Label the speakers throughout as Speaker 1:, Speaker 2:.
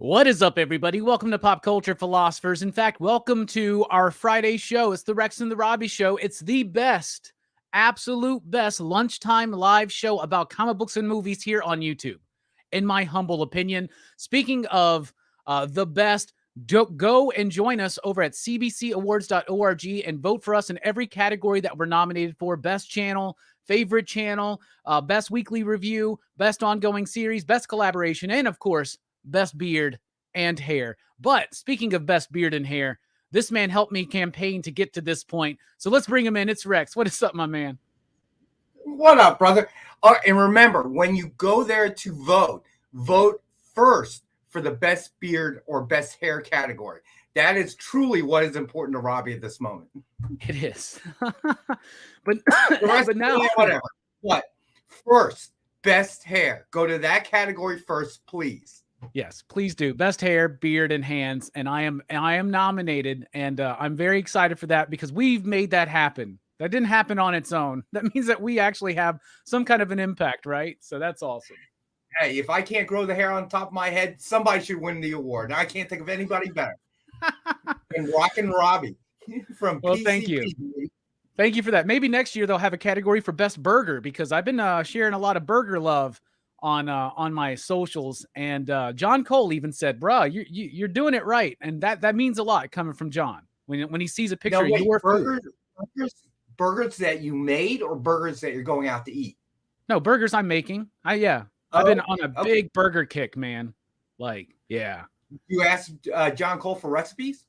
Speaker 1: What is up, everybody? Welcome to Pop Culture Philosophers. In fact, welcome to our Friday show. It's the Rex and the Robbie show. It's the best, absolute best lunchtime live show about comic books and movies here on YouTube, in my humble opinion. Speaking of the best, go and join us over at cbcawards.org and vote for us in every category that we're nominated for. Best channel, favorite channel, best weekly review, best ongoing series, best collaboration, and of course, best beard and hair. But speaking of best beard and hair, this man helped me campaign to get to this point. So let's bring him in. It's Rex. What is up, my man?
Speaker 2: What up, brother? And remember, when you go there to vote first for the best beard or best hair category. That is truly what is important to Robbie at this moment.
Speaker 1: It is.
Speaker 2: but now, whatever. What? First, best hair. Go to that category first, please.
Speaker 1: Yes, please do. Best hair, beard, and hands. And I am nominated, and I'm very excited for that because we've made that happen. That didn't happen on its own. That means that we actually have some kind of an impact, right? So that's awesome.
Speaker 2: Hey, if I can't grow the hair on top of my head, somebody should win the award. I can't think of anybody better. And Rockin Robbie from PCP.
Speaker 1: Thank you. Thank you for that. Maybe next year they'll have a category for best burger because I've been sharing a lot of burger love on my socials, and John Cole even said, "Bruh, you're doing it right," and that means a lot coming from John when he sees a picture of your food.
Speaker 2: Burgers that you made or burgers that you're going out to eat?
Speaker 1: No, burgers I'm making. I've been on a big burger kick, man.
Speaker 2: You asked John Cole for recipes?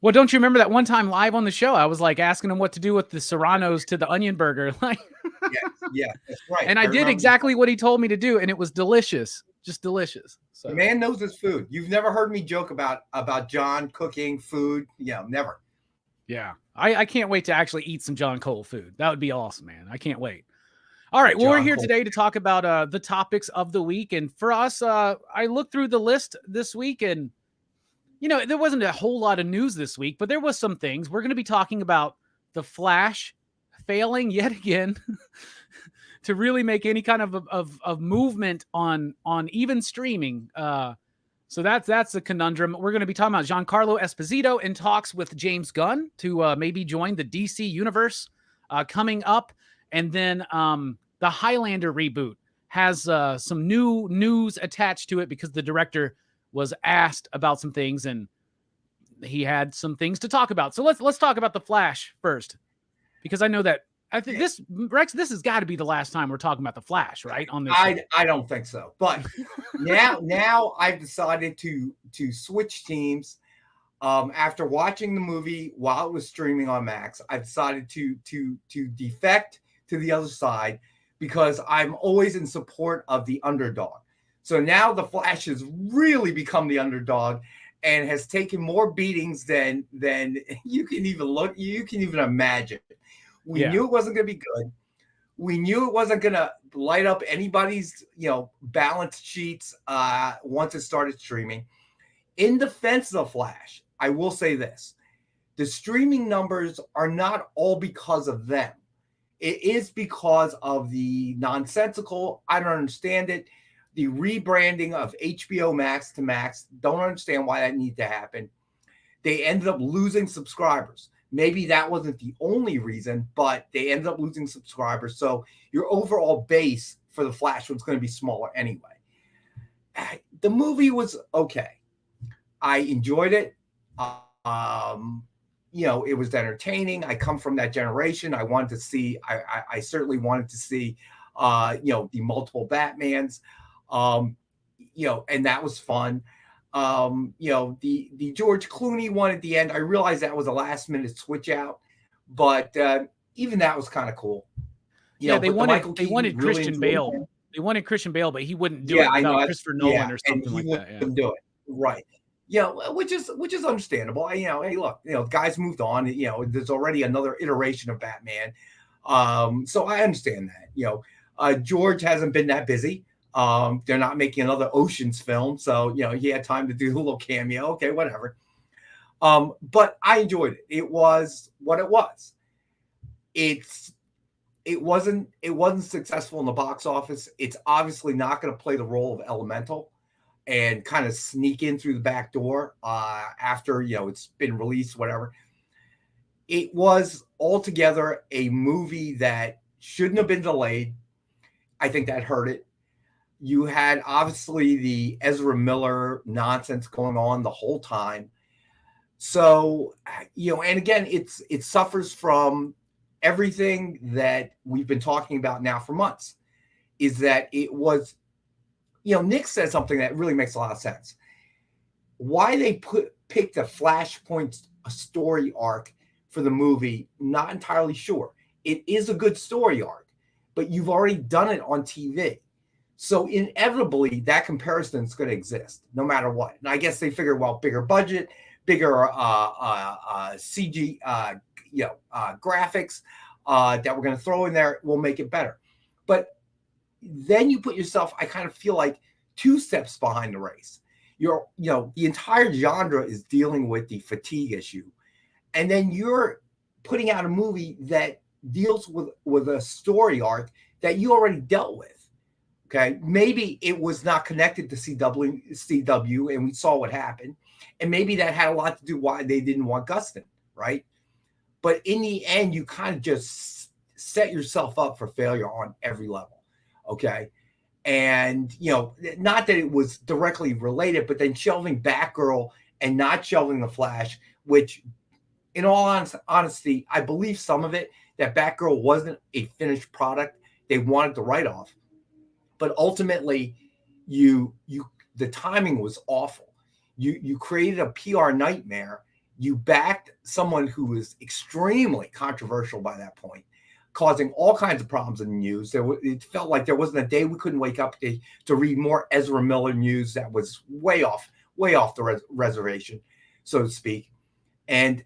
Speaker 1: Well, don't you remember that one time live on the show? I was like asking him what to do with the serranos to the onion burger.
Speaker 2: Yeah, that's right.
Speaker 1: And I did exactly what he told me to do, and it was delicious, just delicious. So
Speaker 2: the man knows his food. You've never heard me joke about John cooking food. Yeah, never.
Speaker 1: Yeah, I can't wait to actually eat some John Cole food. That would be awesome, man. I can't wait. All right, well, we're here today to talk about the topics of the week, and for us, I looked through the list this week, and there wasn't a whole lot of news this week, but there was some things. We're going to be talking about The Flash failing yet again to really make any kind of movement on even streaming. So that's a conundrum. We're going to be talking about Giancarlo Esposito in talks with James Gunn to maybe join the DC universe coming up. And then the Highlander reboot has some new news attached to it because the director was asked about some things and he had some things to talk about. So let's talk about The Flash first, because I know that I think this has got to be the last time we're talking about The Flash, right? On this,
Speaker 2: I don't think so. But now I've decided to switch teams. After watching the movie while it was streaming on Max, I've decided to defect to the other side because I'm always in support of the underdog. So now The Flash has really become the underdog and has taken more beatings than you can even imagine. We knew it wasn't going to be good. We knew it wasn't going to light up anybody's balance sheets once it started streaming. In defense of The Flash, I will say this: the streaming numbers are not all because of them. It is because of the nonsensical, I don't understand it, the rebranding of HBO Max to Max. Don't understand why that needed to happen. They ended up losing subscribers. Maybe that wasn't the only reason, but they ended up losing subscribers. So your overall base for The Flash was going to be smaller anyway. The movie was okay. I enjoyed it. It was entertaining. I come from that generation. I wanted to see, I certainly wanted to see, the multiple Batmans. And that was fun. The George Clooney one at the end, I realized that was a last minute switch out, but even that was kind of cool.
Speaker 1: They wanted Christian Bale. They wanted Christian Bale, but he wouldn't do it without Christopher Nolan or something like that.
Speaker 2: He wouldn't do it. Right. Which is understandable. Hey, look, guys moved on. There's already another iteration of Batman. So I understand that. George hasn't been that busy. They're not making another Ocean's film, so he had time to do a little cameo. Okay, whatever. But I enjoyed it. It was what it was. It wasn't successful in the box office. It's obviously not going to play the role of Elemental. and kind of sneak in through the back door after, it's been released, whatever. It was altogether a movie that shouldn't have been delayed. I think that hurt it. You had obviously the Ezra Miller nonsense going on the whole time. So, and again, it suffers from everything that we've been talking about now for months, is that it was, Nick said something that really makes a lot of sense. Why they picked a Flashpoint story arc for the movie, not entirely sure. It is a good story arc, but you've already done it on TV. So inevitably, that comparison is going to exist no matter what. And I guess they figured, well, bigger budget, bigger CG, graphics that we're going to throw in there will make it better. But then you put yourself, I kind of feel like, 2 steps behind the race. The entire genre is dealing with the fatigue issue. And then you're putting out a movie that deals with a story arc that you already dealt with. Okay, maybe it was not connected to CW, and we saw what happened. And maybe that had a lot to do why they didn't want Gustin, right? But in the end, you kind of just set yourself up for failure on every level, okay? And, not that it was directly related, but then shelving Batgirl and not shelving The Flash, which, in all honesty, I believe some of it, that Batgirl wasn't a finished product. They wanted to write off. But ultimately, the timing was awful. You created a PR nightmare. You backed someone who was extremely controversial by that point, causing all kinds of problems in the news. It felt like there wasn't a day we couldn't wake up to read more Ezra Miller news that was way off the reservation, so to speak. And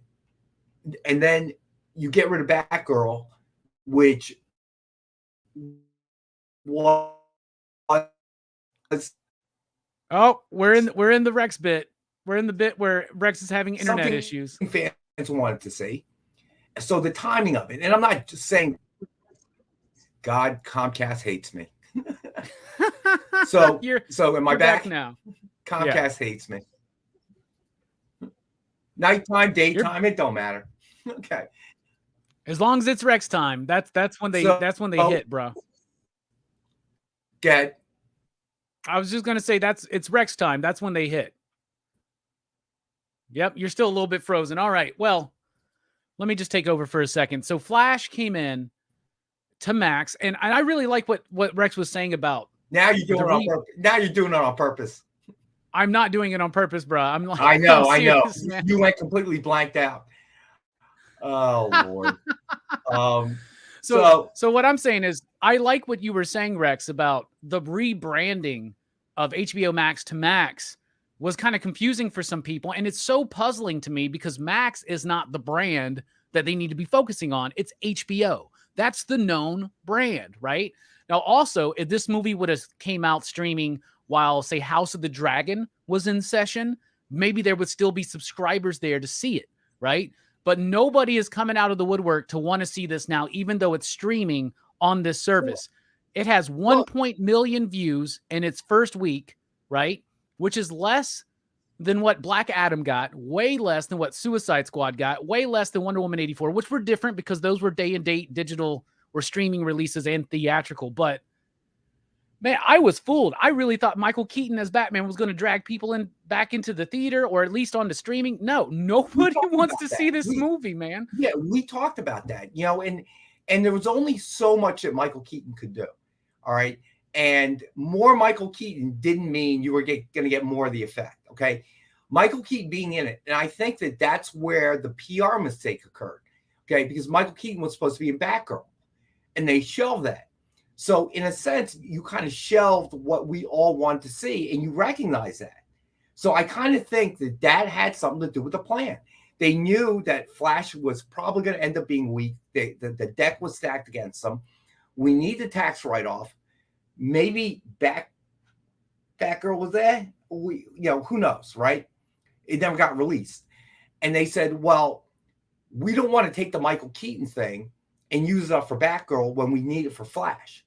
Speaker 2: then you get rid of Batgirl, which was.
Speaker 1: Oh, we're in the Rex bit. We're in the bit where Rex is having internet issues.
Speaker 2: Fans wanted to see. So the timing of it, and I'm not just saying, God, Comcast hates me. so am I back
Speaker 1: now?
Speaker 2: Comcast hates me. Nighttime, daytime, it don't matter. Okay.
Speaker 1: As long as it's Rex time, that's when they hit, bro.
Speaker 2: Get.
Speaker 1: I was just gonna say it's Rex time. That's when they hit. Yep, you're still a little bit frozen. All right, well, let me just take over for a second. So Flash came in to Max, and I really like what Rex was saying about.
Speaker 2: Now you're doing it on purpose. Now you're doing it on purpose.
Speaker 1: I'm not doing it on purpose, bro. I'm like,
Speaker 2: I know. Man. You went completely blanked out. Oh Lord.
Speaker 1: So what I'm saying is, I like what you were saying, Rex, about the rebranding of HBO Max to Max was kind of confusing for some people. And it's so puzzling to me because Max is not the brand that they need to be focusing on. It's HBO. That's the known brand, right? Now, also, if this movie would have came out streaming while, say, House of the Dragon was in session, maybe there would still be subscribers there to see it, right? But nobody is coming out of the woodwork to want to see this now, even though it's streaming on this service. It has 1 million views in its first week, right? Which is less than what Black Adam got, way less than what Suicide Squad got, way less than Wonder Woman 84, which were different because those were day and date digital or streaming releases and theatrical. But man, I was fooled. I really thought Michael Keaton as Batman was going to drag people back into the theater or at least onto streaming. No, nobody wants to see this movie, man.
Speaker 2: Yeah, we talked about that, and there was only so much that Michael Keaton could do. All right. And more Michael Keaton didn't mean you were going to get more of the effect. Okay. Michael Keaton being in it. And I think that's where the PR mistake occurred. Okay. Because Michael Keaton was supposed to be in Batgirl and they shelved that. So in a sense, you kind of shelved what we all wanted to see and you recognize that. So I kind of think that had something to do with the plan. They knew that Flash was probably going to end up being weak. The deck was stacked against them. We need the tax write-off. Maybe Batgirl was there. Who knows, right? It never got released. And they said, well, we don't want to take the Michael Keaton thing and use it up for Batgirl when we need it for Flash.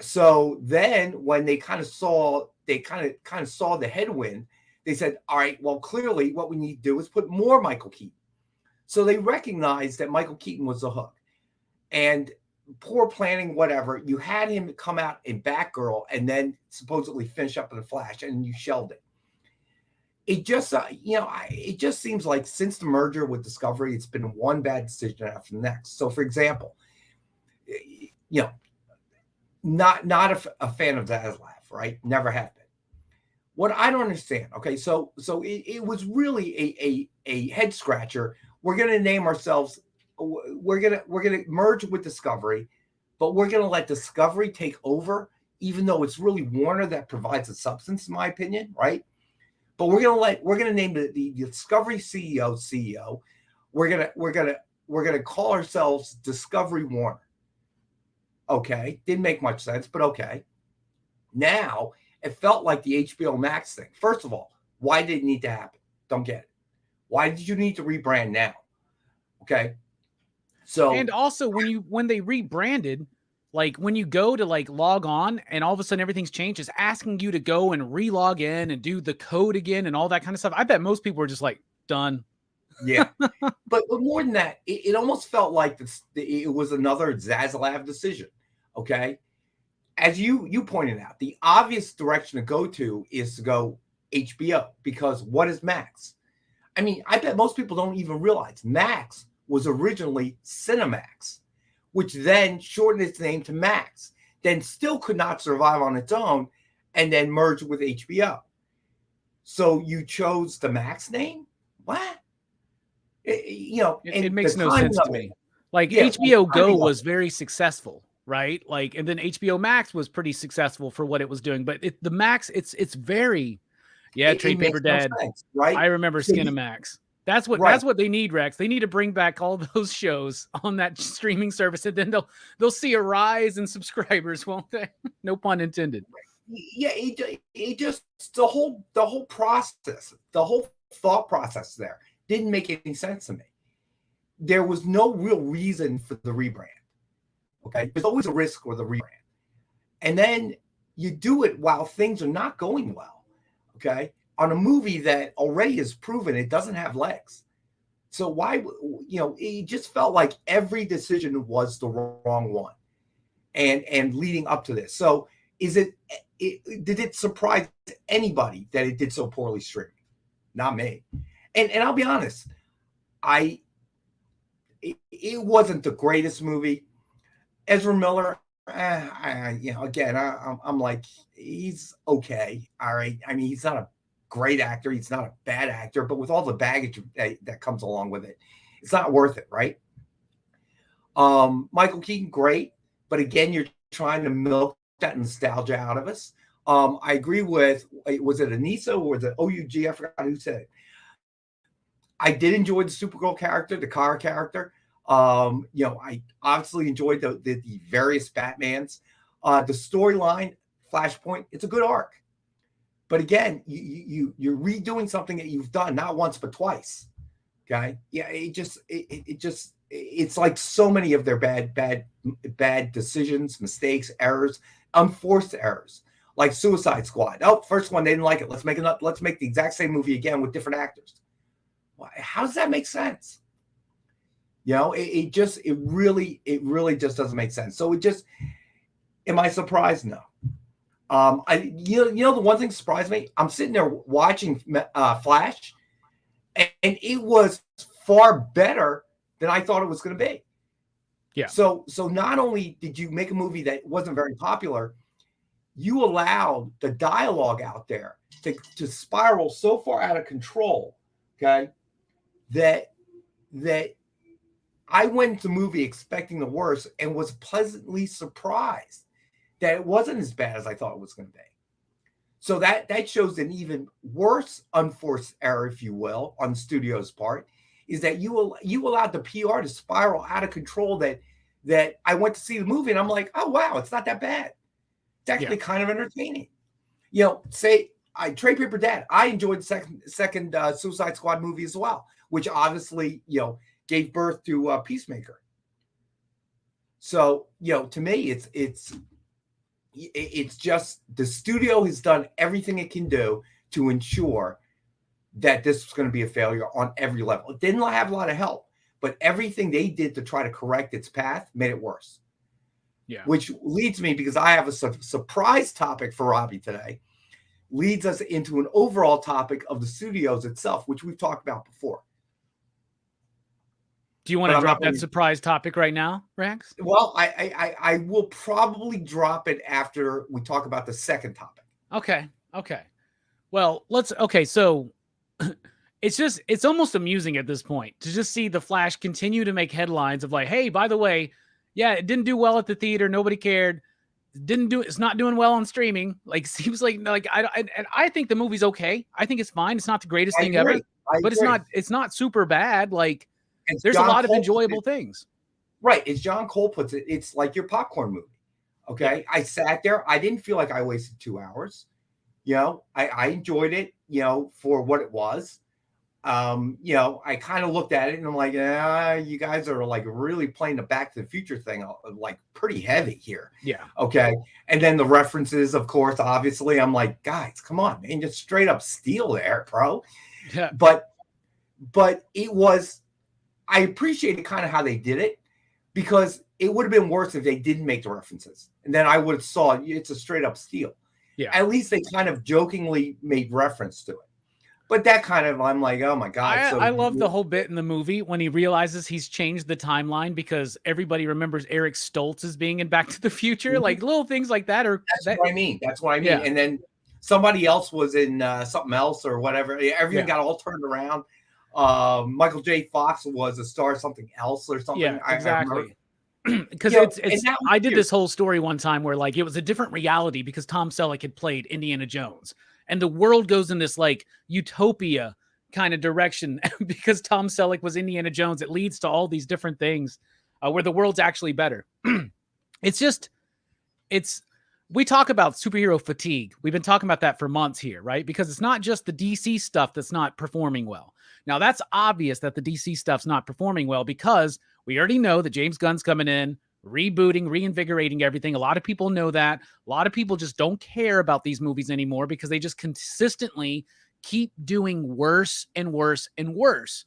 Speaker 2: So then when they kind of saw kind of saw the headwind. They said, all right, well, clearly what we need to do is put more Michael Keaton. So they recognized that Michael Keaton was the hook. And poor planning, whatever, you had him come out in Batgirl and then supposedly finish up in the Flash, and you shelved it. It just, it just seems like since the merger with Discovery, it's been one bad decision after the next. So, for example, not a fan of Zaslav, right? Never have been. What I don't understand, okay, so it was really a head scratcher. We're going to name ourselves. We're gonna merge with Discovery, but we're gonna let Discovery take over, even though it's really Warner that provides the substance, in my opinion, right? But we're gonna name the Discovery CEO. We're gonna call ourselves Discovery Warner. Okay, didn't make much sense, but okay. Now it felt like the HBO Max thing. First of all, why did it need to happen? Don't get it. Why did you need to rebrand now? Okay. So,
Speaker 1: and also when they rebranded, like when you go to like log on and all of a sudden everything's changed, it's asking you to go and re-log in and do the code again and all that kind of stuff. I bet most people were just like, done.
Speaker 2: Yeah. but more than that, it almost felt like it was another Zaslav decision. Okay. As you pointed out, the obvious direction to go to is to go HBO, because what is Max? I mean, I bet most people don't even realize Max was originally Cinemax, which then shortened its name to Max, then still could not survive on its own, and then merged with HBO. So you chose the Max name? What?
Speaker 1: It makes no sense to me. Like HBO Go was very successful, right? Like, and then HBO Max was pretty successful for what it was doing, but the Max, it's very, trade paper dad, no sense, right? I remember Skinemax. That's what they need, Rex. They need to bring back all those shows on that streaming service, and then they'll see a rise in subscribers, won't they? No pun intended.
Speaker 2: Yeah, it just the whole process, the whole thought process there didn't make any sense to me. There was no real reason for the rebrand. Okay, there's always a risk with the rebrand, and then you do it while things are not going well. Okay. On a movie that already is proven it doesn't have legs. So why, it just felt like every decision was the wrong one. And leading up to this. So did it surprise anybody that it did so poorly streaming? Not me. And I'll be honest, it wasn't the greatest movie. Ezra Miller, again, I'm like, he's okay. All right. I mean, he's not a great actor. He's not a bad actor, but with all the baggage that comes along with it, it's not worth it, right? Michael Keaton, great. But again, you're trying to milk that nostalgia out of us. I agree with, was it Anissa or the OUG? I forgot who said it. I did enjoy the Supergirl character, the Kara character. I obviously enjoyed the various Batmans. The storyline, Flashpoint, it's a good arc. But again, you're redoing something that you've done not once but twice. Okay, yeah, it's like so many of their bad decisions, mistakes, errors, unforced errors, like Suicide Squad. Oh, first one they didn't like it. Let's make the exact same movie again with different actors. How does that make sense? It really just doesn't make sense. So am I surprised? No. The one thing surprised me, I'm sitting there watching Flash, and it was far better than I thought it was going to be.
Speaker 1: Yeah.
Speaker 2: So not only did you make a movie that wasn't very popular, you allowed the dialogue out there to spiral so far out of control, okay, that I went to the movie expecting the worst and was pleasantly surprised that it wasn't as bad as I thought it was going to be. So that shows an even worse unforced error, if you will, on the studio's part, is that you allowed the PR to spiral out of control that I went to see the movie and I'm like, oh, wow, it's not that bad. It's actually kind of entertaining. Say I Trade Paper Dad. I enjoyed the second Suicide Squad movie as well, which obviously, gave birth to Peacemaker. So, to me, it's it's just the studio has done everything it can do to ensure that this was going to be a failure on every level. It didn't have a lot of help, but everything they did to try to correct its path made it worse.
Speaker 1: Yeah.
Speaker 2: Which leads me, because I have a surprise topic for Robbie today, leads us into an overall topic of the studios itself, which we've talked about before.
Speaker 1: Do you want to drop that surprise topic right now, Rex?
Speaker 2: Well, I will probably drop it after we talk about the second topic.
Speaker 1: Okay. Well, so it's almost amusing at this point to just see the Flash continue to make headlines of like, hey, by the way, yeah, it didn't do well at the theater. Nobody cared. It's not doing well on streaming. Like, seems like I think the movie's okay. I think it's fine. It's not the greatest thing ever, but it's not super bad. Like, there's a lot of enjoyable things.
Speaker 2: Right. As John Cole puts it, it's like your popcorn movie. Okay. Yeah. I sat there. I didn't feel like I wasted 2 hours. I enjoyed it, for what it was. I kind of looked at it and I'm like, you guys are like really playing the Back to the Future thing, like pretty heavy here.
Speaker 1: Yeah.
Speaker 2: Okay. And then the references, of course, obviously, I'm like, guys, come on, man, just straight up steal there, bro.
Speaker 1: Yeah.
Speaker 2: But it was, I appreciated kind of how they did it, because it would have been worse if they didn't make the references. And then I would have saw it's a straight up steal.
Speaker 1: Yeah.
Speaker 2: At least they kind of jokingly made reference to it. But that kind of, I'm like, oh my God.
Speaker 1: I love the whole bit in the movie when he realizes he's changed the timeline because everybody remembers Eric Stoltz as being in Back to the Future. Mm-hmm. Like little things like that
Speaker 2: That's what I mean. Yeah. And then somebody else was in something else or whatever. Everything got all turned around. Michael J. Fox was a star of something else or something.
Speaker 1: Yeah, exactly. Because I did this whole story one time where like it was a different reality because Tom Selleck had played Indiana Jones, and the world goes in this like utopia kind of direction because Tom Selleck was Indiana Jones. It leads to all these different things where the world's actually better. We talk about superhero fatigue. We've been talking about that for months here, right? Because it's not just the DC stuff that's not performing well. Now, that's obvious that the DC stuff's not performing well because we already know that James Gunn's coming in, rebooting, reinvigorating everything. A lot of people know that. A lot of people just don't care about these movies anymore because they just consistently keep doing worse and worse and worse.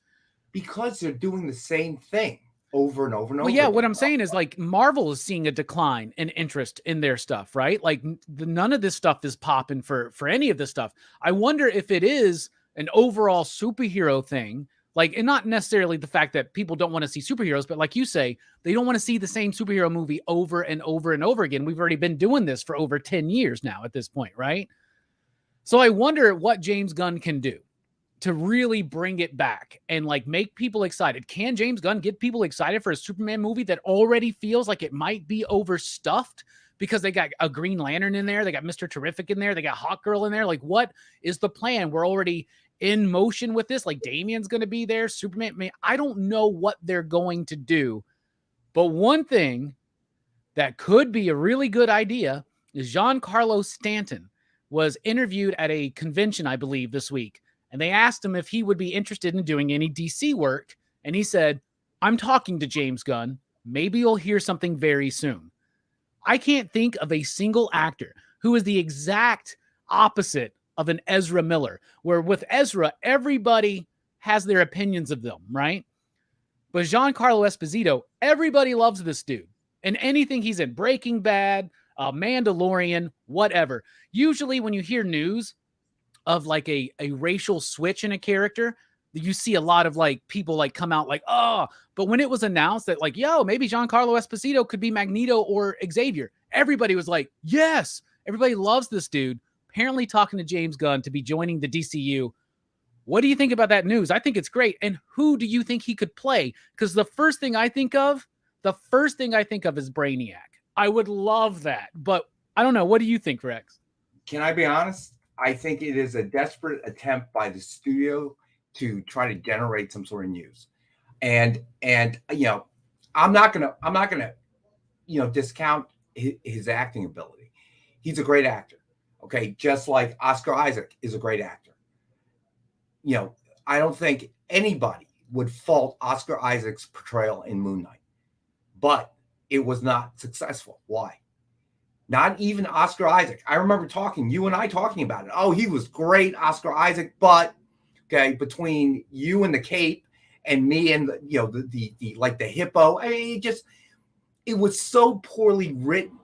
Speaker 2: Because they're doing the same thing over and over and over.
Speaker 1: Well, yeah, what I'm saying is like Marvel is seeing a decline in interest in their stuff, right? Like none of this stuff is popping for any of this stuff. I wonder if it is an overall superhero thing, like, and not necessarily the fact that people don't want to see superheroes, but like you say, they don't want to see the same superhero movie over and over and over again. We've already been doing this for over 10 years now at this point, right? So I wonder what James Gunn can do to really bring it back and like make people excited. Can James Gunn get people excited for a Superman movie that already feels like it might be overstuffed because they got a Green Lantern in there, they got Mr. Terrific in there, they got Hawkgirl in there? Like, what is the plan? We're already in motion with this. Like, Damian's going to be there, Superman. I mean, I don't know what they're going to do, but one thing that could be a really good idea is Giancarlo Stanton was interviewed at a convention, I believe, this week. And they asked him if he would be interested in doing any DC work. And he said, I'm talking to James Gunn. Maybe you'll hear something very soon. I can't think of a single actor who is the exact opposite of an Ezra Miller, where with Ezra, everybody has their opinions of them, right? But Giancarlo Esposito, everybody loves this dude. And anything he's in, Breaking Bad, Mandalorian, whatever. Usually when you hear news of like a racial switch in a character, you see a lot of like people like come out like, oh, but when it was announced that like, yo, maybe Giancarlo Esposito could be Magneto or Xavier, everybody was like, yes, everybody loves this dude. Apparently talking to James Gunn to be joining the DCU. What do you think about that news? I think it's great. And who do you think he could play? Because the first thing I think of is Brainiac. I would love that, but I don't know. What do you think, Rex?
Speaker 2: Can I be honest? I think it is a desperate attempt by the studio to try to generate some sort of news. And I'm not gonna discount his acting ability. He's a great actor. Okay, just like Oscar Isaac is a great actor. I don't think anybody would fault Oscar Isaac's portrayal in Moon Knight, but it was not successful. Why? Not even Oscar Isaac. I remember you and I talking about it. Oh, he was great, Oscar Isaac, but okay, between you and the cape and me and the like the hippo, I mean, it was so poorly written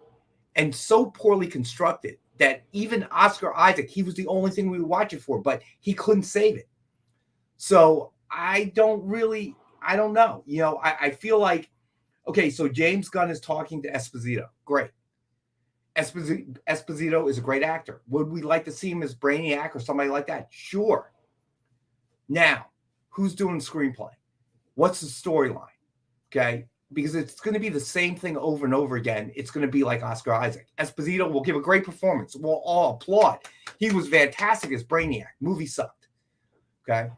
Speaker 2: and so poorly constructed that even Oscar Isaac, he was the only thing we would watch it for, but he couldn't save it. So I don't know. I feel like, okay, so James Gunn is talking to Esposito. Great. Esposito is a great actor. Would we like to see him as Brainiac or somebody like that? Sure. Now, who's doing the screenplay? What's the storyline? Okay. Because it's going to be the same thing over and over again. It's going to be like Oscar Isaac. Esposito will give a great performance. We'll all applaud. He was fantastic as Brainiac. Movie sucked. Okay.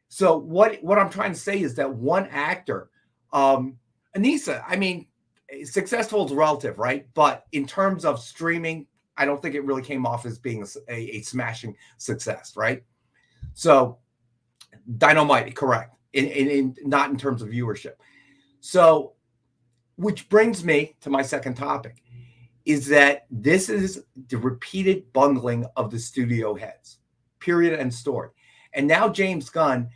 Speaker 2: So what I'm trying to say is that one actor, Anissa, I mean, successful is relative, right? But in terms of streaming, I don't think it really came off as being a smashing success, right? So Dynamite, correct. In not in terms of viewership. So, which brings me to my second topic, is that this is the repeated bungling of the studio heads, period, end story. And now James Gunn,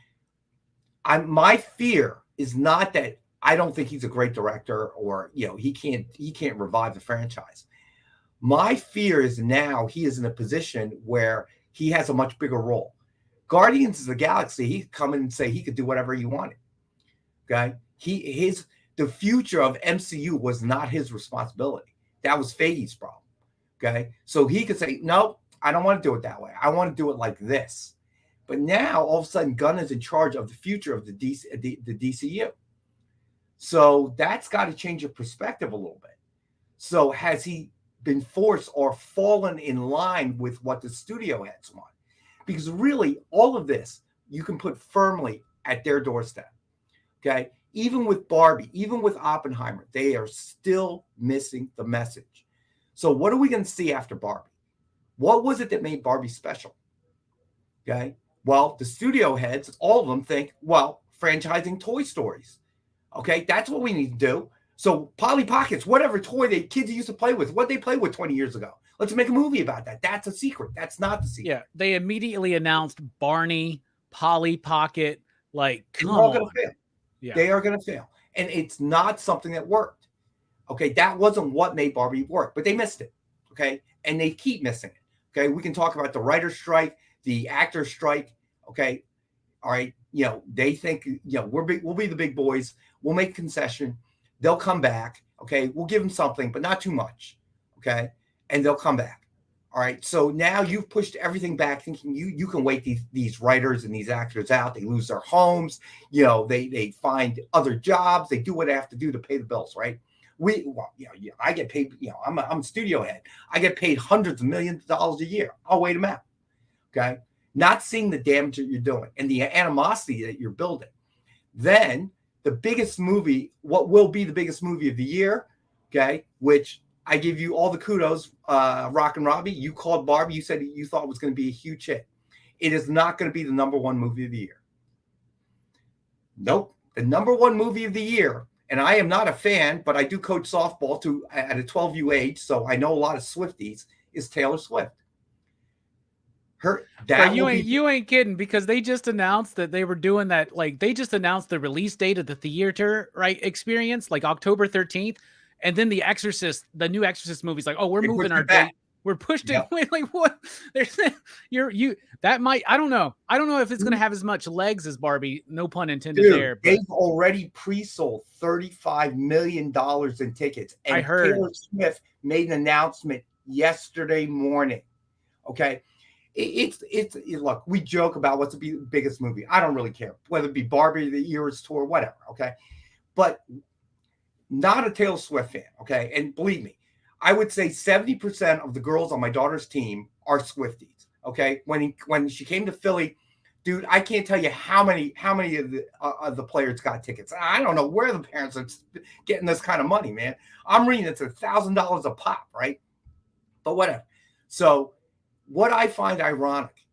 Speaker 2: my fear is not that I don't think he's a great director or, he can't revive the franchise. My fear is now he is in a position where he has a much bigger role. Guardians of the Galaxy, he could come in and say he could do whatever he wanted. Okay. The future of MCU was not his responsibility. That was Feige's problem. Okay. So he could say, no, I don't want to do it that way. I want to do it like this. But now all of a sudden Gunn is in charge of the future of the DCU. So that's got to change your perspective a little bit. So has he been forced or fallen in line with what the studio heads want? Because really all of this you can put firmly at their doorstep. Okay. Even with Barbie, even with Oppenheimer, they are still missing the message. So what are we going to see after Barbie? What was it that made Barbie special? Okay. Well, the studio heads, all of them think, well, franchising Toy Stories. Okay. That's what we need to do. So Polly Pockets, whatever toy the kids used to play with, what they played with 20 years ago. Let's make a movie about that. That's a secret. That's not the secret.
Speaker 1: Yeah. They immediately announced Barney, Polly Pocket. Like, come on.
Speaker 2: Gonna fail. Yeah. They are going to fail. And it's not something that worked. Okay. That wasn't what made Barbie work, but they missed it. Okay. And they keep missing it. Okay. We can talk about the writer's strike, the actor's strike. Okay. All right. They think, we'll be the big boys. We'll make concession. They'll come back. Okay. We'll give them something, but not too much. Okay. And they'll come back. All right. So now you've pushed everything back thinking you can wait these writers and these actors out. They lose their homes. They find other jobs. They do what they have to do to pay the bills. Right. I get paid. I'm a studio head. I get paid hundreds of millions of dollars a year. I'll wait them out. Okay. Not seeing the damage that you're doing and the animosity that you're building. Then the biggest movie, what will be the biggest movie of the year. Okay. Which I give you all the kudos, Rockin Robbie. You called Barbie. You said you thought it was going to be a huge hit. It is not going to be the number one movie of the year. Nope. The number one movie of the year, and I am not a fan, but I do coach softball at a 12U age, so I know a lot of Swifties, is Taylor Swift.
Speaker 1: You ain't kidding, because they just announced that they were doing that. Like, they just announced the release date of the theater experience, like October 13th. And then the new Exorcist movie's like, oh, we're moving our date. We're pushed it. Wait, like what? There's that might, I don't know. I don't know if it's going to have as much legs as Barbie. No pun intended there. But
Speaker 2: they've already pre-sold $35 million in tickets. And
Speaker 1: I heard
Speaker 2: Taylor Swift made an announcement yesterday morning. Okay. Look, we joke about what's the biggest movie. I don't really care whether it be Barbie, the Eras tour, whatever. Okay. But not a Taylor Swift fan, okay? And believe me, I would say 70% of the girls on my daughter's team are Swifties, okay? When she came to Philly, dude, I can't tell you how many of the players got tickets. I don't know where the parents are getting this kind of money, man. I'm reading it's $1,000 a pop, right? But whatever. So what I find ironic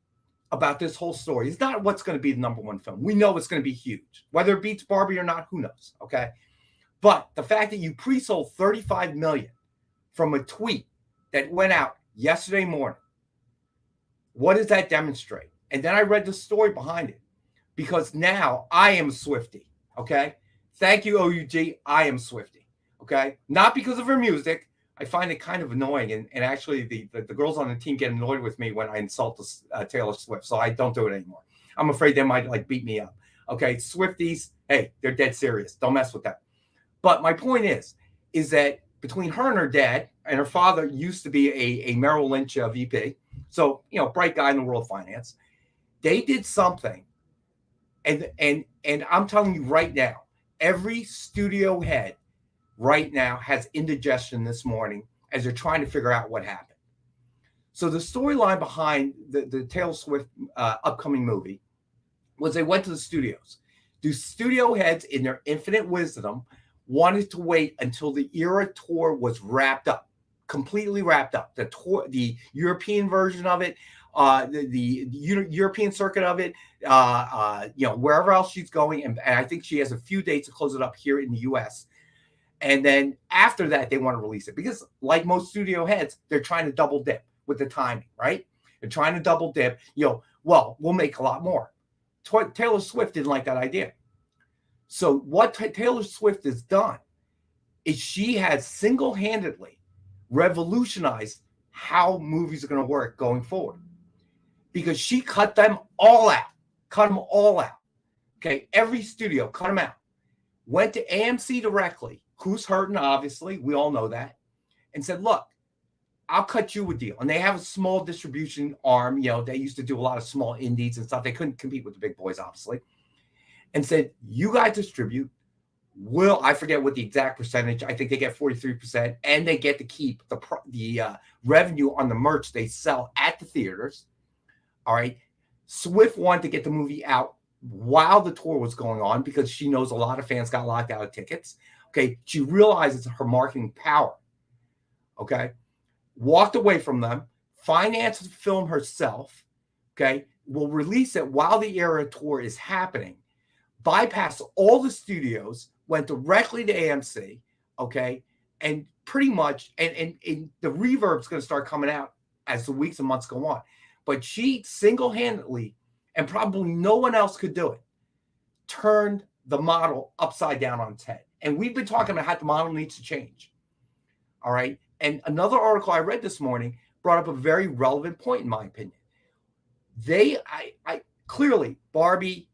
Speaker 2: about this whole story is not what's going to be the number one film. We know it's going to be huge. Whether it beats Barbie or not, who knows, okay? But the fact that you pre-sold $35 million from a tweet that went out yesterday morning. What does that demonstrate? And then I read the story behind it, because now I am a Swiftie. Okay. Thank you, OUG. I am Swiftie. Okay. Not because of her music. I find it kind of annoying. And actually, the girls on the team get annoyed with me when I insult Taylor Swift. So I don't do it anymore. I'm afraid they might like beat me up. Okay. Swifties, hey, they're dead serious. Don't mess with them. But my point is that between her and her dad, and her father used to be a Merrill Lynch VP. So, bright guy in the world of finance. They did something. And I'm telling you right now, every studio head right now has indigestion this morning as they're trying to figure out what happened. So the storyline behind the Taylor Swift upcoming movie was they went to the studios. The studio heads, in their infinite wisdom, wanted to wait until the Era tour was wrapped up, completely wrapped up. The tour, the European version of it, the European circuit of it, wherever else she's going. And I think she has a few dates to close it up here in the US. And then after that, they want to release it because, like most studio heads, they're trying to double dip with the timing, right? They're trying to double dip. We'll make a lot more. Taylor Swift didn't like that idea. So what Taylor Swift has done is she has single-handedly revolutionized how movies are going to work going forward, because she cut them all out. Okay, every studio cut them out. Went to AMC directly, who's hurting, obviously, we all know that, and said, look, I'll cut you a deal. And they have a small distribution arm. They used to do a lot of small indies and stuff. They couldn't compete with the big boys, obviously. And said, you guys distribute. I forget what the exact percentage. I think they get 43%, and they get to keep the revenue on the merch they sell at the theaters. All right. Swift wanted to get the movie out while the tour was going on because she knows a lot of fans got locked out of tickets. Okay. She realizes her marketing power. Okay. Walked away from them, financed the film herself. Okay. Will release it while the Era tour is happening. Bypassed all the studios, went directly to AMC. Okay. And pretty much, and the reverb's going to start coming out as the weeks and months go on. But she single-handedly, and probably no one else could do it, turned the model upside down on its head. And we've been talking about how the model needs to change. All right. And another article I read this morning brought up a very relevant point, in my opinion. I clearly, Barbie,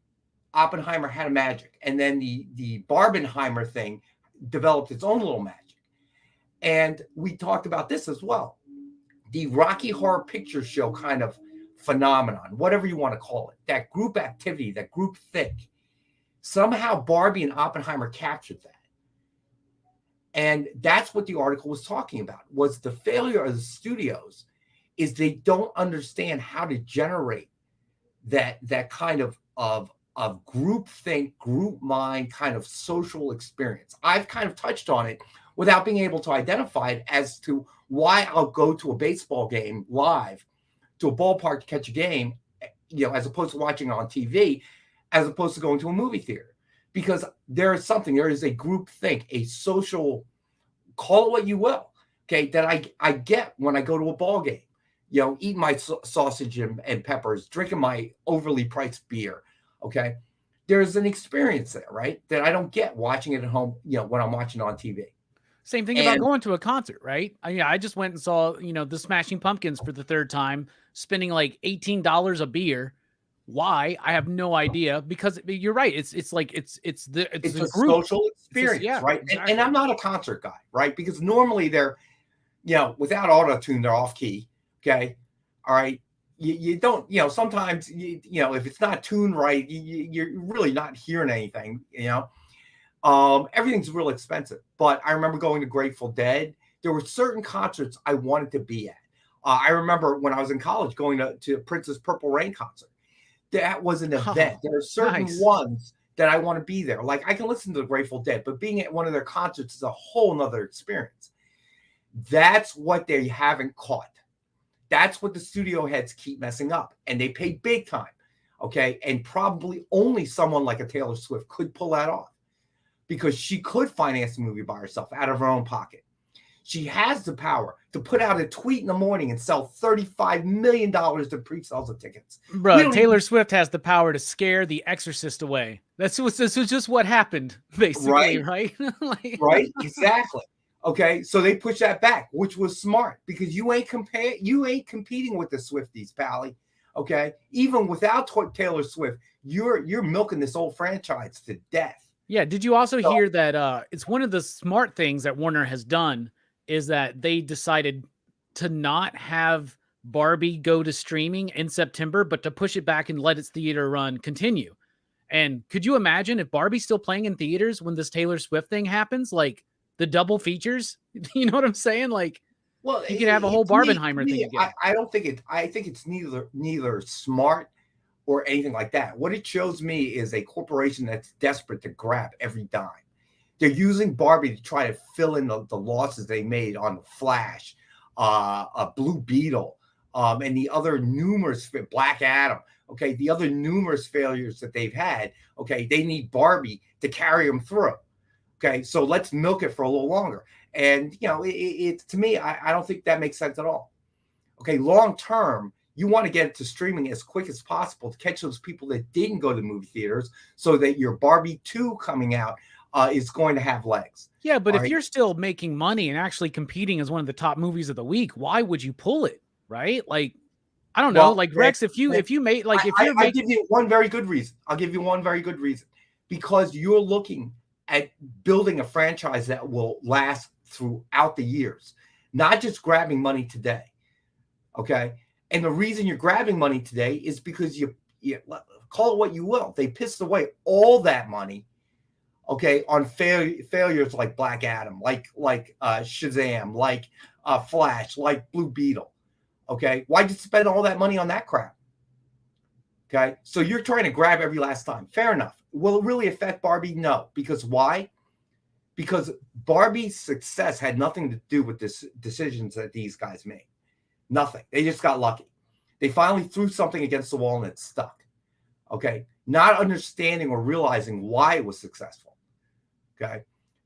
Speaker 2: Oppenheimer had a magic. And then the Barbenheimer thing developed its own little magic. And we talked about this as well. The Rocky Horror Picture Show kind of phenomenon, whatever you want to call it, that group activity, that group think. Somehow Barbie and Oppenheimer captured that. And that's what the article was talking about, was the failure of the studios is they don't understand how to generate that kind of group think, group mind kind of social experience. I've kind of touched on it without being able to identify it as to why I'll go to a baseball game live, to a ballpark to catch a game, as opposed to watching it on TV, as opposed to going to a movie theater. Because there is a group think, a social, call it what you will, okay, that I get when I go to a ball game, eating my sausage and peppers, drinking my overly priced beer, okay? There's an experience there, right, that I don't get watching it at home, when I'm watching it on TV.
Speaker 1: Same thing about going to a concert, right? I just went and saw, the Smashing Pumpkins for the third time, spending like $18 a beer. Why? I have no idea, because you're right. It's a
Speaker 2: social experience, right? Exactly. And I'm not a concert guy, right? Because normally they're, without auto-tune, they're off key. Okay. All right. You don't, sometimes, if it's not tuned right, you're really not hearing anything, everything's real expensive. But I remember going to Grateful Dead. There were certain concerts I wanted to be at. I remember when I was in college going to Prince's Purple Rain concert. That was an event. There are certain ones that I want to be there. Like, I can listen to the Grateful Dead, but being at one of their concerts is a whole nother experience. That's what they haven't caught. That's what the studio heads keep messing up. And they pay big time. Okay. And probably only someone like a Taylor Swift could pull that off, because she could finance the movie by herself out of her own pocket. She has the power to put out a tweet in the morning and sell $35 million to pre-sales of tickets.
Speaker 1: Bro, Taylor Swift has the power to scare the exorcist away. This was just what happened, basically, right?
Speaker 2: Like, right, exactly. Okay, so they push that back, which was smart because you ain't competing with the Swifties, Pally. Okay, even without Taylor Swift, you're milking this old franchise to death.
Speaker 1: Yeah. Did you also hear that it's one of the smart things that Warner has done is that they decided to not have Barbie go to streaming in September, but to push it back and let its theater run continue. And could you imagine if Barbie's still playing in theaters when this Taylor Swift thing happens? Like the double features, you know what I'm saying? Like,
Speaker 2: well,
Speaker 1: you could have a whole Barbenheimer thing again.
Speaker 2: I don't think it. I think it's neither smart or anything like that. What it shows me is a corporation that's desperate to grab every dime. They're using Barbie to try to fill in the losses they made on the Flash, a Blue Beetle, and the other numerous Black Adam. Okay, the other numerous failures that they've had. Okay, they need Barbie to carry them through. Okay, so let's milk it for a little longer. And you know, it to me, I don't think that makes sense at all. Okay, long term, you want to get it to streaming as quick as possible to catch those people that didn't go to the movie theaters, so that your Barbie 2 coming out is going to have legs.
Speaker 1: Yeah, but if you're still making money and actually competing as one of the top movies of the week, why would you pull it? Right? Like, I don't know. Like Rex, if you made like if you're
Speaker 2: I give you one very good reason. I'll give you one very good reason. Because you're looking at building a franchise that will last throughout the years, not just grabbing money today. Okay. And the reason you're grabbing money today is because you call it what you will. They pissed away all that money, okay, on failures like Black Adam, like Shazam, like Flash, like Blue Beetle. Okay. Why'd you spend all that money on that crap? Okay. So you're trying to grab every last time. Fair enough. Will it really affect Barbie? No. Because why? Because Barbie's success had nothing to do with this decisions that these guys made. Nothing. They just got lucky. They finally threw something against the wall and it stuck. Okay. Not understanding or realizing why it was successful. Okay.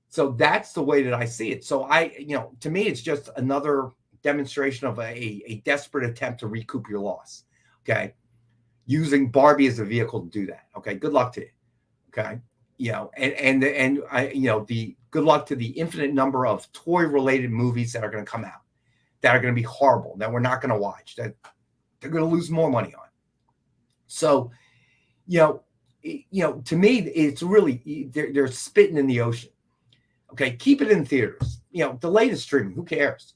Speaker 2: So that's the way that I see it. So to me, it's just another demonstration of a desperate attempt to recoup your loss. Okay. Using Barbie as a vehicle to do that. Okay. Good luck to you. Okay. The good luck to the infinite number of toy related movies that are going to come out, that are going to be horrible, that we're not going to watch, that they're going to lose more money on. So, to me, it's really, they're spitting in the ocean. Okay. Keep it in theaters, delay the streaming. Who cares?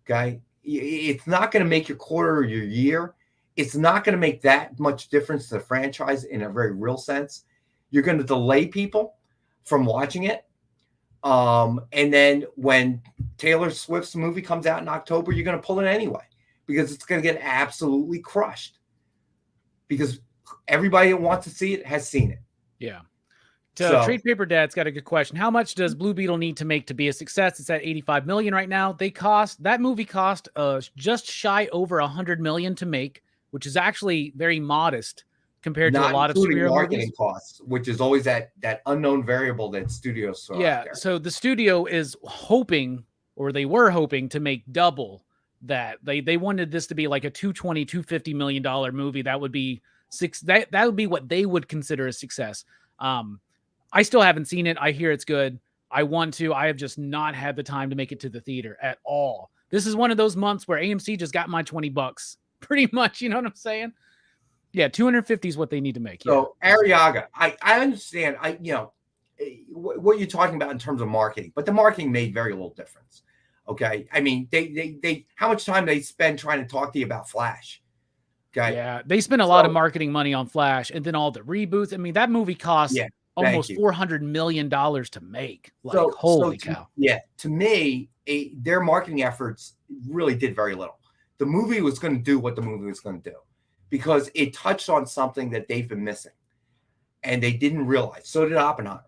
Speaker 2: Okay. It's not going to make your quarter or your year. It's not going to make that much difference to the franchise in a very real sense. You're going to delay people from watching it. And then when Taylor Swift's movie comes out in October, you're going to pull it anyway, because it's going to get absolutely crushed, because everybody that wants to see it has seen it.
Speaker 1: Yeah. So Trade Paper Dad's got a good question. How much does Blue Beetle need to make to be a success? It's at $85 million right now. That movie cost just shy over $100 million to make, which is actually very modest compared to a lot of superhero
Speaker 2: marketing
Speaker 1: movies.
Speaker 2: Costs, which is always that unknown variable that studios throw out there.
Speaker 1: So the studio is hoping, or they were hoping, to make double that. They wanted this to be like a $250 million movie. That would be that would be what they would consider a success. I still haven't seen it. I hear it's good. I want to. I have just not had the time to make it to the theater at all. This is one of those months where AMC just got my $20, pretty much. You know what I'm saying? Yeah, 250 is what they need to make. Yeah.
Speaker 2: So Arriaga, I understand. What you're talking about in terms of marketing, but the marketing made very little difference. Okay, I mean, they how much time they spend trying to talk to you about Flash? Okay,
Speaker 1: yeah, they spent a lot of marketing money on Flash, and then all the reboots. I mean, that movie cost almost $400 million to make. Like, holy cow!
Speaker 2: To me, their marketing efforts really did very little. The movie was going to do what the movie was going to do, because it touched on something that they've been missing, and they didn't realize. So did Oppenheimer.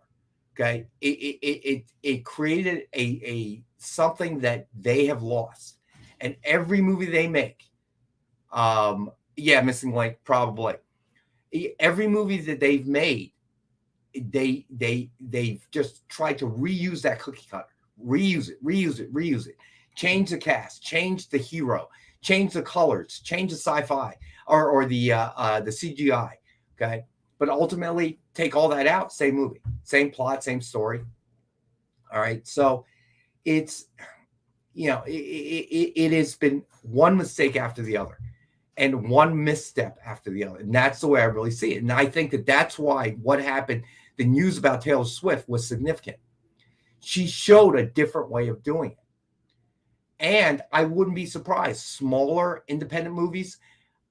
Speaker 2: Okay, it created a something that they have lost, and every movie they make, missing link probably. Every movie that they've made, they've just tried to reuse that cookie cutter, reuse it. change the cast, change the hero, change the colors, change the sci-fi or the CGI. Okay. But ultimately take all that out, same movie, same plot, same story. All right. So it's, it has been one mistake after the other and one misstep after the other. And that's the way I really see it. And I think that that's why what happened, the news about Taylor Swift was significant. She showed a different way of doing it. And I wouldn't be surprised. Smaller independent movies,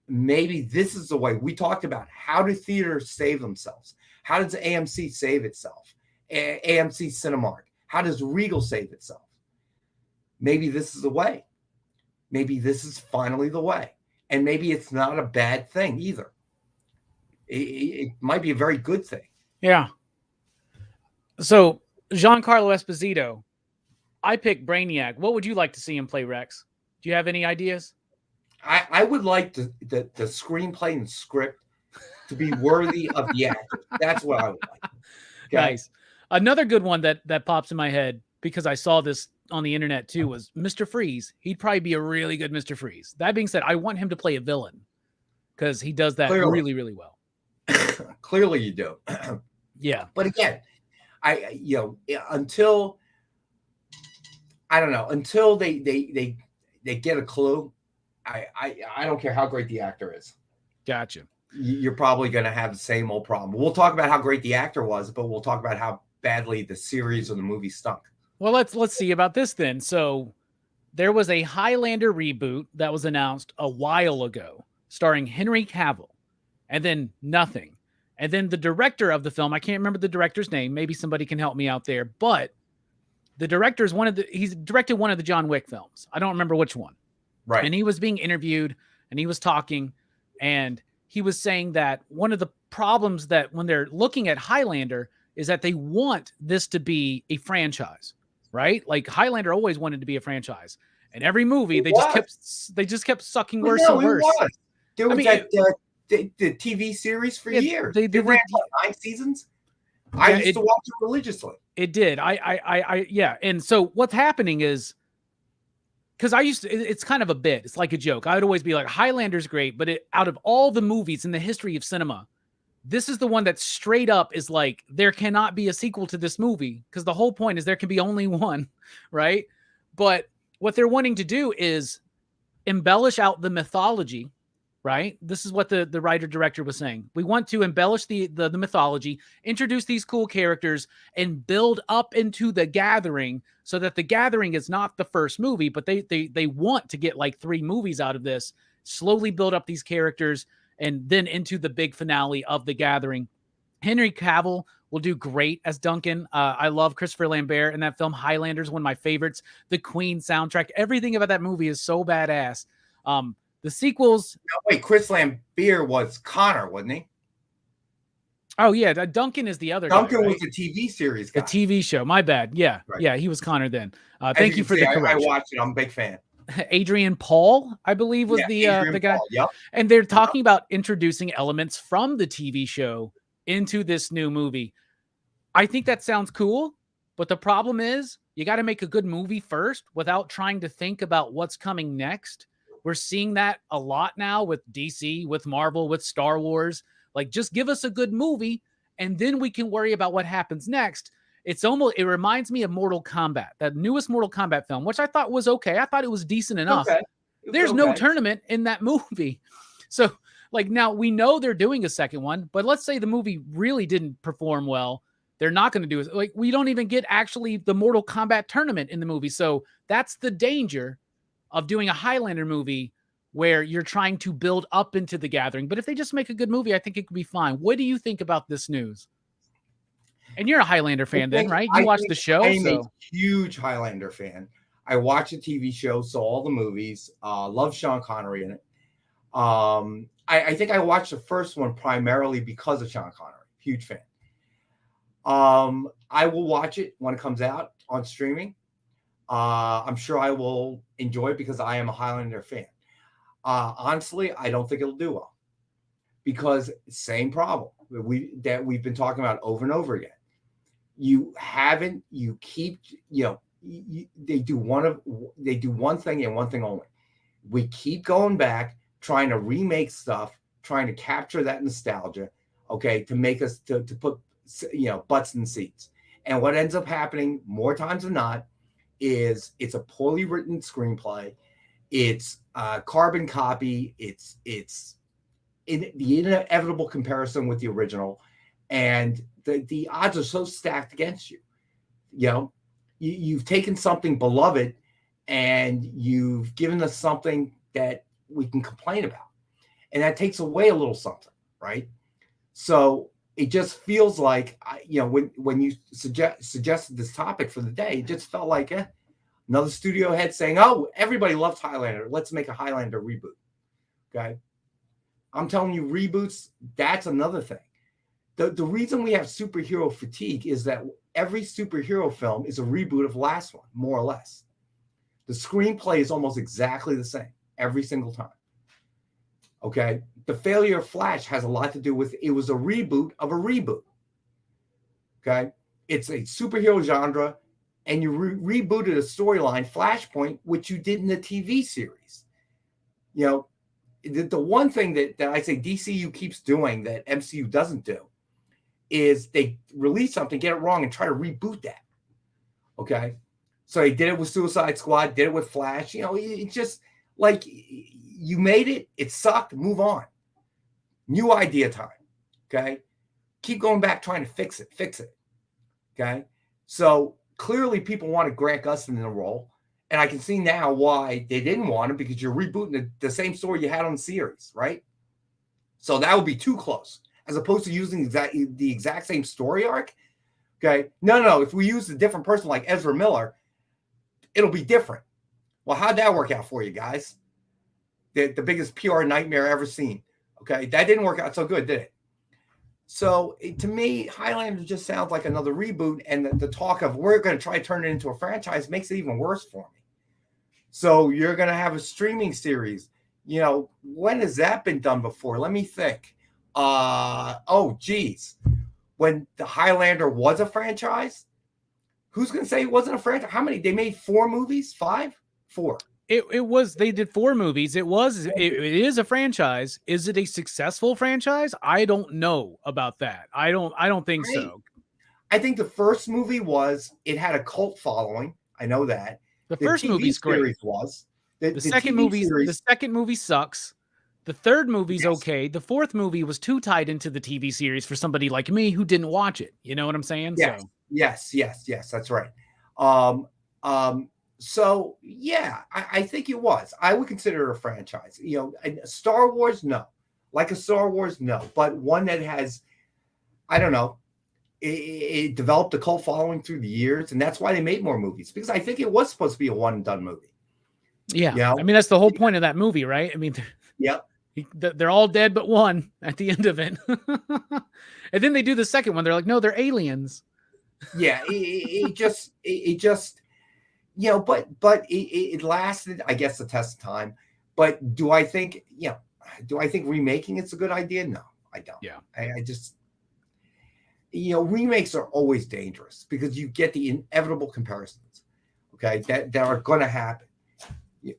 Speaker 2: maybe this is the way. We talked about how do theaters save themselves? How does AMC save itself? AMC Cinemark. How does Regal save itself? Maybe this is the way. Maybe this is finally the way. And maybe it's not a bad thing either. It might be a very good thing.
Speaker 1: Yeah. So Giancarlo Esposito, I picked Brainiac. What would you like to see him play, Rex? Do you have any ideas?
Speaker 2: I would like the screenplay and script to be worthy of the actor. That's what I would like. Okay?
Speaker 1: Nice. Another good one that pops in my head, because I saw this on the internet too, was Mr. Freeze. He'd probably be a really good Mr. Freeze. That being said, I want him to play a villain because he does that really, really well.
Speaker 2: Clearly you do.
Speaker 1: Yeah.
Speaker 2: But again, until they get a clue, I don't care how great the actor is.
Speaker 1: Gotcha.
Speaker 2: You're probably going to have the same old problem. We'll talk about how great the actor was, but we'll talk about how badly the series or the movie stunk.
Speaker 1: Well, let's see about this then. So there was a Highlander reboot that was announced a while ago, starring Henry Cavill, and then nothing. And then the director of the film, I can't remember the director's name. Maybe somebody can help me out there. But the director's he's directed one of the John Wick films. I don't remember which one.
Speaker 2: Right.
Speaker 1: And he was being interviewed and he was talking and he was saying that one of the problems that when they're looking at Highlander is that they want this to be a franchise, right? Like Highlander always wanted to be a franchise. And every movie they just kept sucking worse and worse.
Speaker 2: There was the TV series for years. They ran 9 seasons. I used to watch it religiously.
Speaker 1: It did. Yeah. And so what's happening is, because it's kind of a bit. It's like a joke. I would always be like, Highlander's great, but out of all the movies in the history of cinema, this is the one that straight up is like, there cannot be a sequel to this movie because the whole point is there can be only one, right? But what they're wanting to do is embellish out the mythology, right? This is what the writer-director was saying. We want to embellish the mythology, introduce these cool characters, and build up into The Gathering so that The Gathering is not the first movie, but they want to get like 3 movies out of this, slowly build up these characters, and then into the big finale of The Gathering. Henry Cavill will do great as Duncan. I love Christopher Lambert in that film. Highlander's one of my favorites. The Queen soundtrack, everything about that movie is so badass. The sequels.
Speaker 2: No, wait, Chris Lambert was Connor, wasn't he?
Speaker 1: Oh yeah, Duncan is the other.
Speaker 2: Duncan
Speaker 1: guy, right?
Speaker 2: was a TV series guy.
Speaker 1: The TV show. My bad. Yeah, right. Yeah, he was Connor then. Thank you for the correction.
Speaker 2: I watched it. I'm a big fan.
Speaker 1: Adrian Paul, I believe, was the guy.
Speaker 2: Yep.
Speaker 1: And they're talking about introducing elements from the TV show into this new movie. I think that sounds cool, but the problem is you got to make a good movie first without trying to think about what's coming next. We're seeing that a lot now with DC, with Marvel, with Star Wars. Like, just give us a good movie, and then we can worry about what happens next. It reminds me of Mortal Kombat, that newest Mortal Kombat film, which I thought was okay. I thought it was decent enough.
Speaker 2: Okay.
Speaker 1: There's no tournament in that movie. So, like, now we know they're doing a second one, but let's say the movie really didn't perform well. They're not going to do it. Like, we don't even get actually the Mortal Kombat tournament in the movie. So that's the danger of doing a Highlander movie where you're trying to build up into The Gathering. But if they just make a good movie, I think it could be fine. What do you think about this news? And you're a Highlander fan then, right? You watched the show.
Speaker 2: I'm a huge Highlander fan. I watch the TV show, saw all the movies, love Sean Connery in it. I think I watched the first one primarily because of Sean Connery. Huge fan. I will watch it when it comes out on streaming. I'm sure I will enjoy it because I am a Highlander fan. Honestly, I don't think it'll do well because same problem that we've been talking about over and over again. You keep they do one thing and one thing only. We keep going back, trying to remake stuff, trying to capture that nostalgia, okay, to make us to put butts in seats. And what ends up happening more times than not is it's a poorly written screenplay. It's a carbon copy. It's in the inevitable comparison with the original, and the odds are so stacked against you. You've taken something beloved and you've given us something that we can complain about, and that takes away a little something, right? So it just feels like, when you suggested this topic for the day, it just felt like another studio head saying, "Oh, everybody loves Highlander. Let's make a Highlander reboot." Okay, I'm telling you, reboots, that's another thing. The reason we have superhero fatigue is that every superhero film is a reboot of the last one, more or less. The screenplay is almost exactly the same every single time. Okay. The failure of Flash has a lot to do with it was a reboot of a reboot. Okay. It's a superhero genre, and you rebooted a storyline, Flashpoint, which you did in the TV series. The one thing that I say DCU keeps doing that MCU doesn't do is they release something, get it wrong, and try to reboot that. Okay. So they did it with Suicide Squad, did it with Flash. It's just like, you made it, it sucked, move on. New idea time. Okay. Keep going back, trying to fix it. Okay. So clearly people wanted Grant Gustin in the role. And I can see now why they didn't want him, because you're rebooting the same story you had on the series, right? So that would be too close, as opposed to using the exact same story arc. Okay. No. If we use a different person like Ezra Miller, it'll be different. Well, how'd that work out for you guys? The biggest PR nightmare ever seen. Okay. That didn't work out so good, did it? So to me, Highlander just sounds like another reboot. And the talk of we're going to try to turn it into a franchise makes it even worse for me. So you're going to have a streaming series. When has that been done before? Let me think. When the Highlander was a franchise, who's going to say it wasn't a franchise? How many? They made 4 movies? 5? 4.
Speaker 1: It was, they did 4 movies. It is a franchise. Is it a successful franchise? I don't know about that. I don't think so.
Speaker 2: I think the first movie it had a cult following. I know that.
Speaker 1: The first movie's great. The second movie sucks. The third movie's okay. The fourth movie was too tied into the TV series for somebody like me who didn't watch it. You know what I'm saying?
Speaker 2: Yes. That's right. So yeah, I think it was. I would consider it a franchise. Star Wars, no. Like a Star Wars, no. But one that has, I don't know, it developed a cult following through the years, and that's why they made more movies, because I think it was supposed to be a one and done movie.
Speaker 1: Yeah. I mean, that's the whole point of that movie, right? I mean,
Speaker 2: yep.
Speaker 1: They're all dead but one at the end of it. And then they do the second one. They're like, no, they're aliens.
Speaker 2: Yeah, it just but it lasted, I guess, the test of time. But do I think remaking it's a good idea? No, I don't.
Speaker 1: Yeah.
Speaker 2: I just, remakes are always dangerous because you get the inevitable comparisons, okay, that are going to happen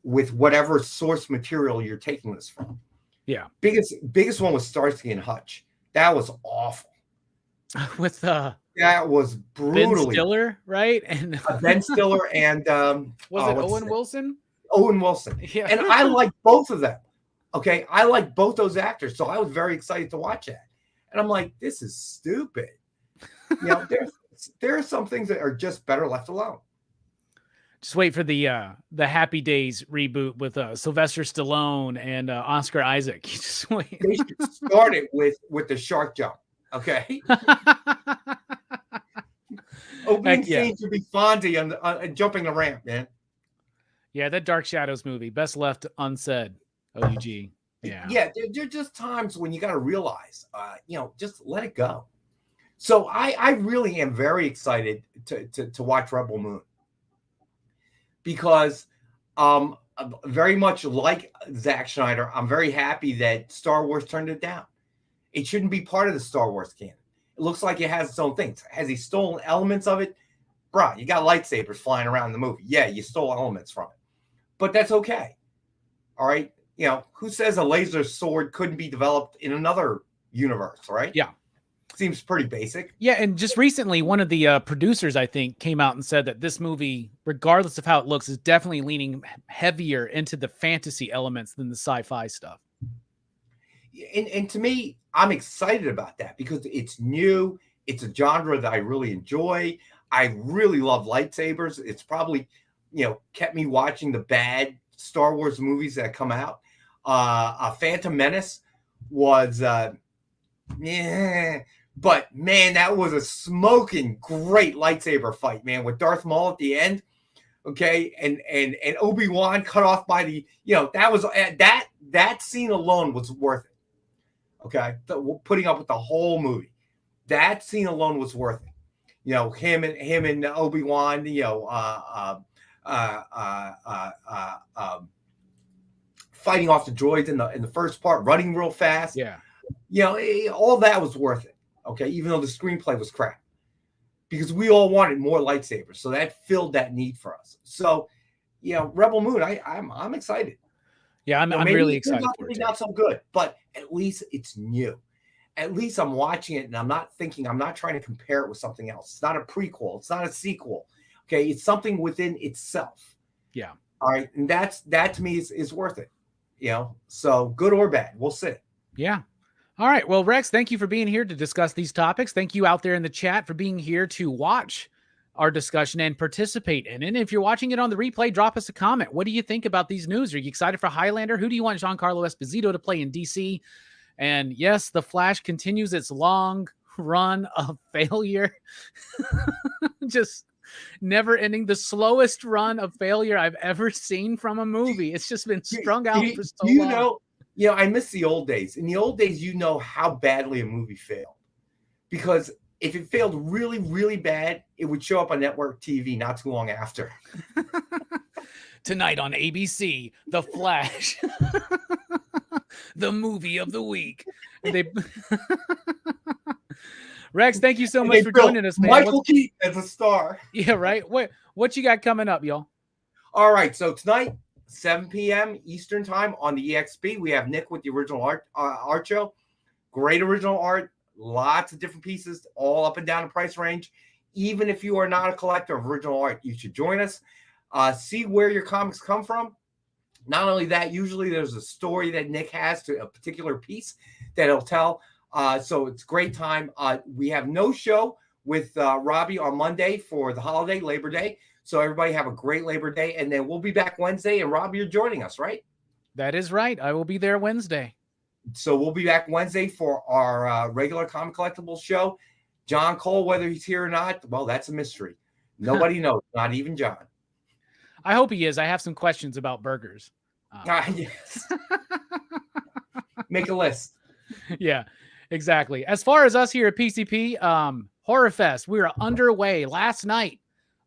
Speaker 2: with whatever source material you're taking this from.
Speaker 1: Yeah.
Speaker 2: Biggest one was Starsky and Hutch. That was awful.
Speaker 1: With
Speaker 2: that was brutally
Speaker 1: Ben Stiller, right? And
Speaker 2: Ben Stiller and
Speaker 1: was it Owen Wilson?
Speaker 2: Owen Wilson. Yeah. And I like both of them. Okay. I like both those actors. So I was very excited to watch that. And I'm like, this is stupid. There are some things that are just better left alone.
Speaker 1: Just wait for the Happy Days reboot with Sylvester Stallone and Oscar Isaac. You just wait.
Speaker 2: They should start it with the shark jump. Okay. Opening scene should be Fonzie on jumping the ramp, man.
Speaker 1: Yeah, that Dark Shadows movie, best left unsaid. OUG. Yeah.
Speaker 2: Yeah, there are just times when you got to realize, just let it go. So I really am very excited to watch Rebel Moon, because very much like Zack Snyder, I'm very happy that Star Wars turned it down. It shouldn't be part of the Star Wars canon. It looks like it has its own things. Has he stolen elements of it? Bruh, you got lightsabers flying around the movie. Yeah, you stole elements from it. But that's okay. All right. You know, who says a laser sword couldn't be developed in another universe, right?
Speaker 1: Yeah.
Speaker 2: Seems pretty basic.
Speaker 1: Yeah, and just recently, one of the producers, I think, came out and said that this movie, regardless of how it looks, is definitely leaning heavier into the fantasy elements than the sci-fi stuff.
Speaker 2: And to me, I'm excited about that because it's new. It's a genre that I really enjoy. I really love lightsabers. It's probably, kept me watching the bad Star Wars movies that come out. Phantom Menace was, but man, that was a smoking great lightsaber fight, man, with Darth Maul at the end. Okay, and Obi-Wan cut off by the, that was that scene alone was worth it. Okay, putting up with the whole movie, that scene alone was worth it. Him and Obi-Wan, fighting off the droids in the first part, running real fast.
Speaker 1: Yeah.
Speaker 2: All that was worth it. Okay, even though the screenplay was crap, because we all wanted more lightsabers, so that filled that need for us. So, Rebel Moon, I'm excited.
Speaker 1: Yeah, I'm really excited.
Speaker 2: It's not so good, but at least it's new. At least I'm watching it and I'm not trying to compare it with something else. It's not a prequel. It's not a sequel. Okay, it's something within itself.
Speaker 1: Yeah.
Speaker 2: All right, and that to me is worth it. So good or bad, we'll see.
Speaker 1: Yeah. All right. Well, Rex, thank you for being here to discuss these topics. Thank you out there in the chat for being here to watch our discussion and participate in it. And if you're watching it on the replay, drop us a comment. What do you think about these news? Are you excited for Highlander? Who do you want Giancarlo Esposito to play in DC? And yes, The Flash continues its long run of failure. Just never ending, the slowest run of failure I've ever seen from a movie. It's just been strung out for so long.
Speaker 2: I miss the old days. In the old days, how badly a movie failed. Because if it failed really, really bad, it would show up on network TV not too long after.
Speaker 1: Tonight on ABC, The Flash, the movie of the week. Rex, thank you so much for joining us, man.
Speaker 2: Michael Keaton as a star.
Speaker 1: Yeah, right. What you got coming up, y'all?
Speaker 2: All right, so tonight, 7 p.m. Eastern time on the EXP, we have Nick with the original art show. Great original art, lots of different pieces, all up and down the price range. Even if you are not a collector of original art, you should join us. See where your comics come from. Not only that, usually there's a story that Nick has to a particular piece that he'll tell. So it's a great time. We have no show with Robbie on Monday for the holiday, Labor Day. So everybody have a great Labor Day. And then we'll be back Wednesday. And Robbie, you're joining us, right?
Speaker 1: That is right. I will be there Wednesday.
Speaker 2: So we'll be back Wednesday for our regular Comic Collectables show. John Cole, whether he's here or not, well, that's a mystery. Nobody knows, not even John.
Speaker 1: I hope he is. I have some questions about burgers.
Speaker 2: Yes. Make a list.
Speaker 1: Yeah, exactly. As far as us here at PCP, Horror Fest, we were underway last night.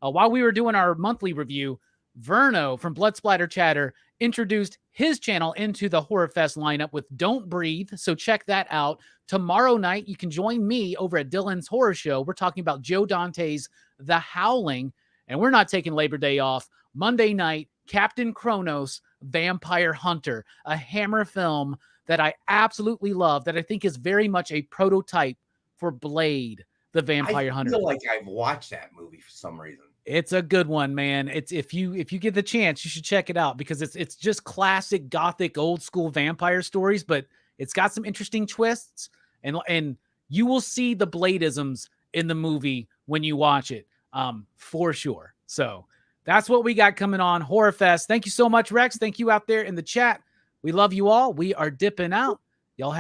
Speaker 1: While we were doing our monthly review, Verno from Blood Splatter Chatter introduced his channel into the Horror Fest lineup with Don't Breathe. So check that out. Tomorrow night, you can join me over at Dylan's Horror Show. We're talking about Joe Dante's The Howling, and we're not taking Labor Day off. Monday night, Captain Kronos, Vampire Hunter, a Hammer film that I absolutely love, that I think is very much a prototype for Blade, the Vampire Hunter.
Speaker 2: I feel like I've watched that movie for some reason.
Speaker 1: It's a good one, man. It's if you get the chance, you should check it out because it's just classic gothic old school vampire stories, but it's got some interesting twists, and you will see the Bladeisms in the movie when you watch it, for sure. So that's what we got coming on Horror Fest. Thank you so much, Rex. Thank you out there in the chat. We love you all. We are dipping out.